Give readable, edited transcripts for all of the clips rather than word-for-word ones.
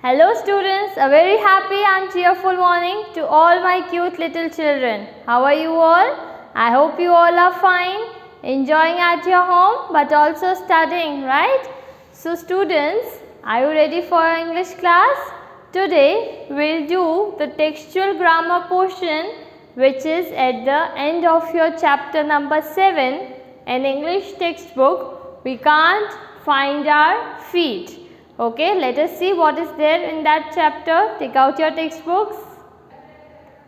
Hello students, a very happy and cheerful morning to all my cute little children. How are you all? I hope you all are fine, enjoying at your home but also studying, right? So students, are you ready for your English class? Today we'll do the textual grammar portion which is at the end of your chapter number 7 in English textbook. We can't find our feet. Okay, let us see what is there in that chapter. Take out your textbooks.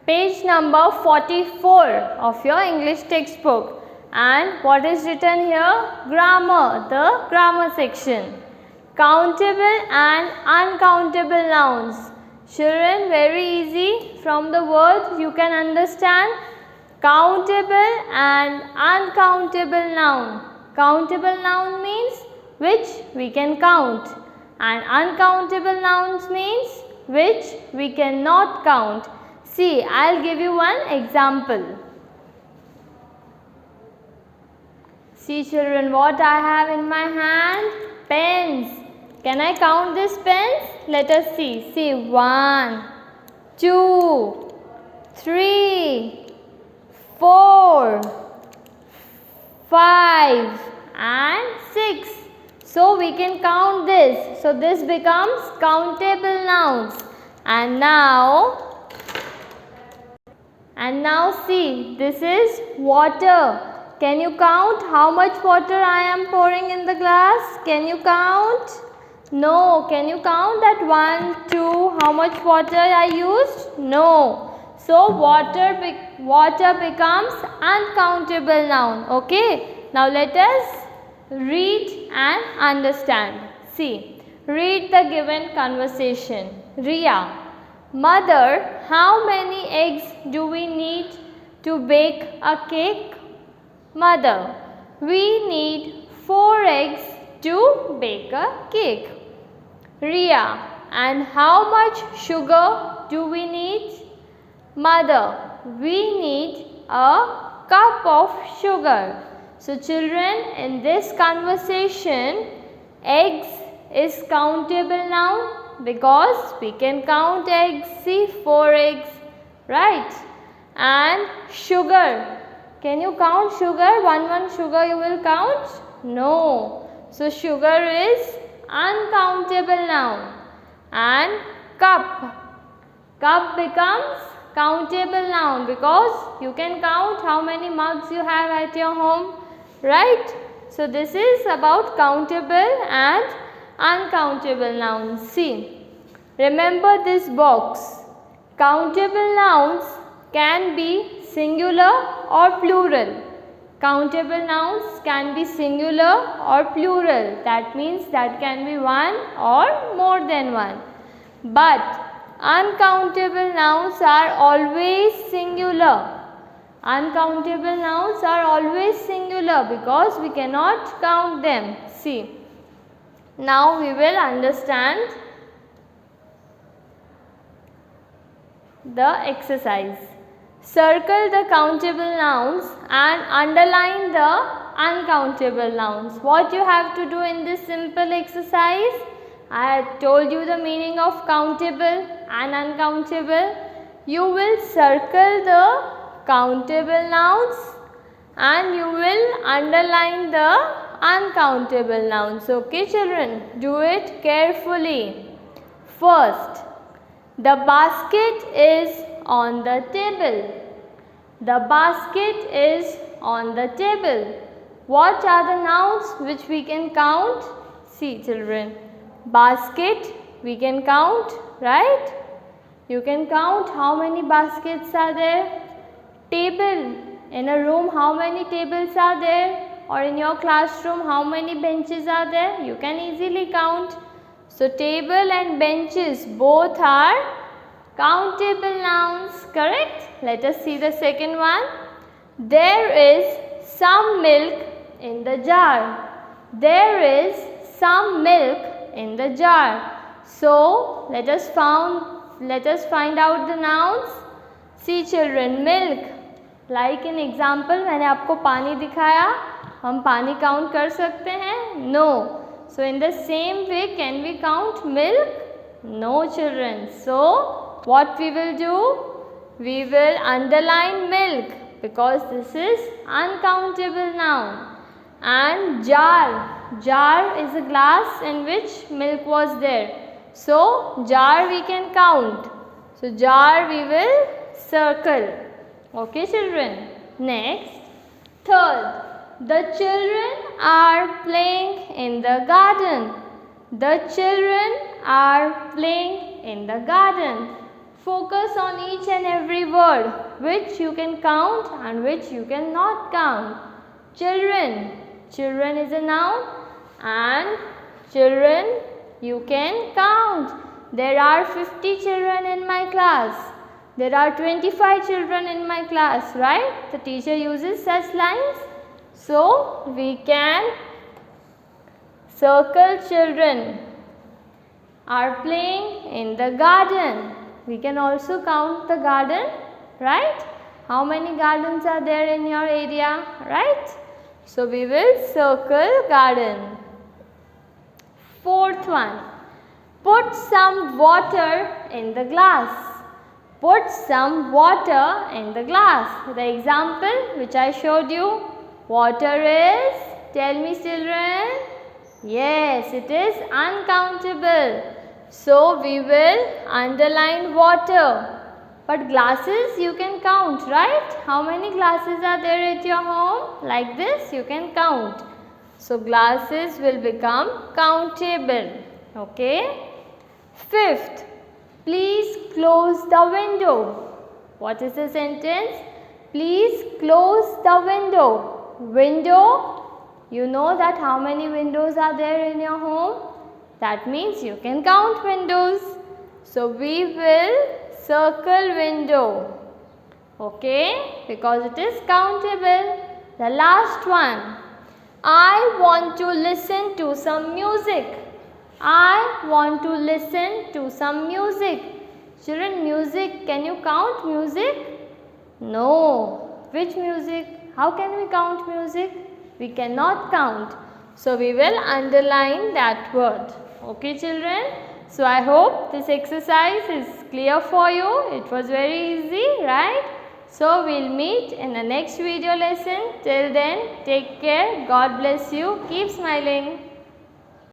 Page number 44 of your English textbook. And what is written here? Grammar, the grammar section. Countable and uncountable nouns. Children, very easy. From the words you can understand. Countable and uncountable noun. Countable noun means which we can count. And uncountable nouns means which we cannot count. See, I'll give you one example. See children, what I have in my hand? Pens. Can I count these pens? Let us see. See, 1, 2, 3, 4, 5 and 6. So we can count this. So this becomes countable nouns. And now see, this is water. Can you count how much water I am pouring in the glass? Can you count? No. Can you count that 1, 2, how much water I used? No. So water becomes uncountable noun. Okay. Now let us read and understand. See, read the given conversation. Riya, mother, how many eggs do we need to bake a cake? Mother, we need 4 eggs to bake a cake. Riya, and how much sugar do we need? Mother, we need a cup of sugar. So children, in this conversation, eggs is countable noun because we can count eggs. See, 4 eggs, right? And sugar. Can you count sugar? One sugar you will count? No. So sugar is uncountable noun. And cup. Cup becomes countable noun because you can count how many mugs you have at your home. Right? So this is about countable and uncountable nouns. See, remember this box. Countable nouns can be singular or plural. Countable nouns can be singular or plural. That means that can be one or more than one. But uncountable nouns are always singular. Uncountable nouns are always singular because we cannot count them. See, now we will understand the exercise. Circle the countable nouns and underline the uncountable nouns. What you have to do in this simple exercise? I have told you the meaning of countable and uncountable. You will circle the countable nouns and you will underline the uncountable nouns. Okay children, do it carefully. First, the basket is on the table. The basket is on the table. What are the nouns which we can count? See children, basket we can count, right? You can count how many baskets are there. Table, in a room how many tables are there, or in your classroom how many benches are there? You can easily count. So table and benches both are countable nouns, correct? Let us see the second one. There is some milk in the jar. There is some milk in the jar. So let us find out the nouns. See children, milk. Like in example, मैंने आपको पानी दिखाया, हम पानी count कर सकते हैं? No. So in the same way, can we count milk? No children. So what we will do? We will underline milk because this is uncountable noun. And jar. Jar is a glass in which milk was there. So jar we can count. So jar we will circle. Okay children. Next. Third. The children are playing in the garden. The children are playing in the garden. Focus on each and every word which you can count and which you cannot count. Children. Children is a noun and children you can count. There are 50 children in my class. There are 25 children in my class, right? The teacher uses such lines. So we can circle children are playing in the garden. We can also count the garden, right? How many gardens are there in your area, right? So we will circle garden. Fourth one. Put some water in the glass. Put some water in the glass. The example which I showed you. Water is, tell me children. Yes, it is uncountable. So we will underline water. But glasses you can count, right? How many glasses are there at your home? Like this you can count. So glasses will become countable. Okay. Fifth, please close the window. What is the sentence? Please close the window. Window, you know that how many windows are there in your home? That means you can count windows. So we will circle window. Okay, because it is countable. The last one. I want to listen to some music. I want to listen to some music. Children, music, can you count music? No. Which music? How can we count music? We cannot count. So we will underline that word. Okay children? So I hope this exercise is clear for you. It was very easy, right? So we'll meet in the next video lesson. Till then, take care. God bless you. Keep smiling.